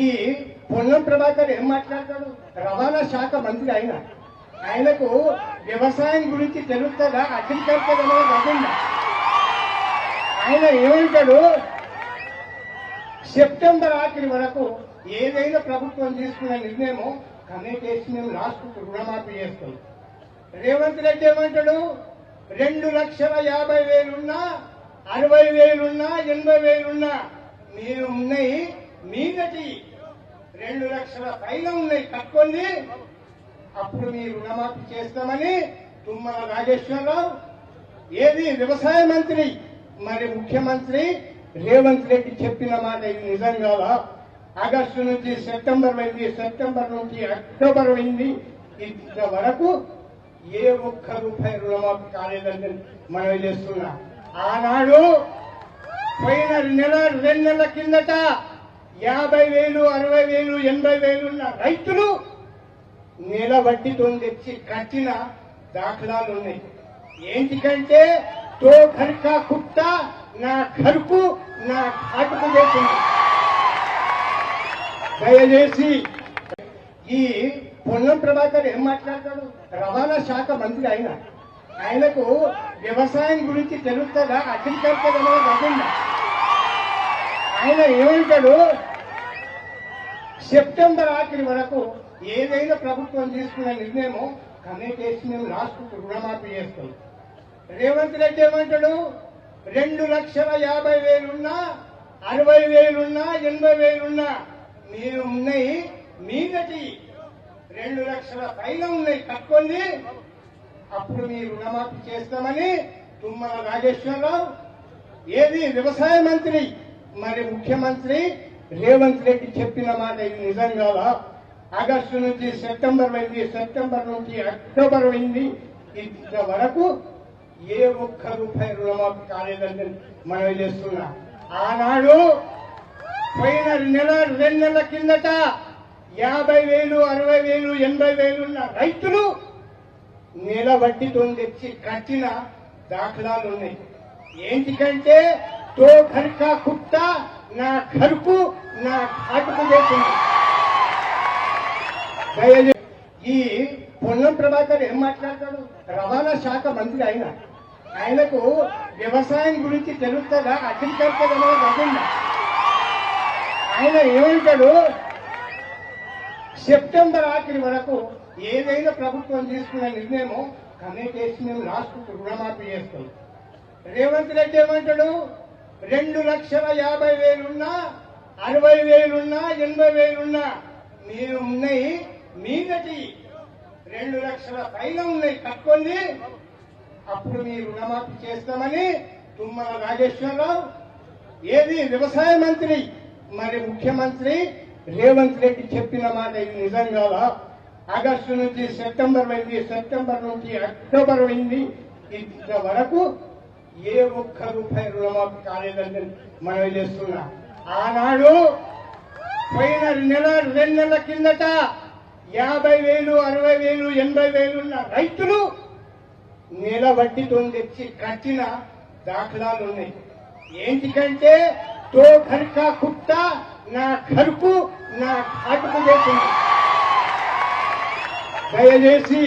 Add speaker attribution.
Speaker 1: ఈ పొన్నం ప్రభాకర్ ఏం మాట్లాడతాడు? రవాణా శాఖ మంత్రి ఆయనకు వ్యవసాయం గురించి తెలుస్తుందా? అగ్రికల్చర్ అనేది కాకుండా ఆయన ఏమంటాడు? సెప్టెంబర్ ఆఖరి వరకు ఏదైనా ప్రభుత్వం తీసుకున్న నిర్ణయమో కమిటేసి మేము రాష్ట్రకు రుణమాఫీ చేస్తాం. రేవంత్ రెడ్డి ఏమంటాడు? 2,50,000 ఉన్నా, 60,000 ఉన్నా, 80,000 ఉన్నా మీరు ఉన్నాయి, మీదటి 2 లక్షల పైన ఉన్నాయి కట్టుకోండి, అప్పుడు మీరు రుణమాఫీ చేస్తామని తుమ్మల నాగేశ్వరరావు ఏది వ్యవసాయ మంత్రి మరి ముఖ్యమంత్రి రేవంత్ రెడ్డి చెప్పిన మాట ఇది నిజం కాదా? ఆగస్టు నుంచి సెప్టెంబర్ అయింది, సెప్టెంబర్ నుంచి అక్టోబర్ అయింది, ఇంతవరకు ఏ ఒక్క రూపాయి రుణమాఫీ కాలేదని మనం చేస్తున్నా. ఆనాడు పోయిన నెల 2 నెలల కిందట 50,000, 60,000, 80,000 ఉన్న రైతులు నెల వడ్డీతో తెచ్చి కట్టిన దాఖలాలు ఉన్నాయి. ఏంటికంటే తో ఖర్కా కుత్తా నా ఖర్కు నా ఖాటుకు చేసింది. దయచేసి ఈ పొన్నం ప్రభాకర్ ఏం మాట్లాడతాడు? రవాణా శాఖ మంత్రి ఆయనకు వ్యవసాయం గురించి తెలుస్తుందా? అగ్రికల్చర్ అనేది కాకుండా ఆయన ఏమంటాడు? సెప్టెంబర్ ఆఖరి వరకు ఏదైనా ప్రభుత్వం తీసుకున్న నిర్ణయమో కమిటేసి మేము రాష్ట్రకు రుణమాఫీ చేస్తాం. రేవంత్ రెడ్డి ఏమంటాడు? 2,50,000 ఉన్నా, 60,000 ఉన్నా, 80,000 ఉన్నా మీరు ఉన్నాయి, మీదటి 2 లక్షల పైన ఉన్నాయి కట్టుకోండి, అప్పుడు మీరు రుణమాఫీ చేస్తామని తుమ్మల నాగేశ్వరరావు ఏది వ్యవసాయ మంత్రి మరి ముఖ్యమంత్రి రేవంత్ రెడ్డి చెప్పిన మాట ఇది నిజం కాదా? ఆగస్టు నుంచి సెప్టెంబర్ అయింది, సెప్టెంబర్ నుంచి అక్టోబర్ అయింది, ఇంతవరకు ఏ ఒక్క రూపాయి రుణమాఫీ కాలేదని మనం చేస్తున్నా. ఆనాడు పోయిన నెల 2 నెలల కిందట 50,000, 60,000, 80,000 ఉన్న రైతులు నెల వడ్డీతో తెచ్చి కట్టిన దాఖలాలు ఉన్నాయి. ఏంటికంటే తో ఖర్కా కుత్తా నా ఖర్కు నా ఖాటుకు చేసింది. దయచేసి ఈ పొన్నం ప్రభాకర్ ఏం మాట్లాడతాడు? రవాణా శాఖ మంత్రి ఆయనకు వ్యవసాయం గురించి తెలుస్తుందా? అగ్రికల్చర్ అనేది కాకుండా ఆయన ఏమంటాడు? సెప్టెంబర్ ఆఖరి వరకు ఏదైనా ప్రభుత్వం తీసుకున్న నిర్ణయమో కమిటేసి మేము రాష్ట్రకు రుణమాఫీ చేస్తాం. రేవంత్ రెడ్డి ఏమంటాడు? 2,50,000 ఉన్నా, 60,000 ఉన్నా, 80,000 ఉన్నా మీరు ఉన్నాయి, మీదటి 2 లక్షల పైన ఉన్నాయి కట్టుకోండి, అప్పుడు మీరు రుణమాఫీ చేస్తామని తుమ్మల నాగేశ్వరరావు ఏది వ్యవసాయ మంత్రి మరి ముఖ్యమంత్రి రేవంత్ రెడ్డి చెప్పిన మాట ఇది నిజం కాదా? ఆగస్టు నుంచి సెప్టెంబర్ అయింది, సెప్టెంబర్ నుంచి అక్టోబర్ అయింది, ఇంతవరకు ఏ ఒక్క రూపాయి రుణమాఫీ కాలేదని మనం చేస్తున్నా. ఆనాడు పోయిన నెల 2 నెలల కిందట 50,000, 60,000, 80,000 ఉన్న రైతులు నెల వడ్డీతో తెచ్చి కట్టిన దాఖలాలు ఉన్నాయి. ఏంటికంటే తో ఖర్కా కుత్తా నా ఖర్కు నా ఖాటుకు చేసింది. దయచేసి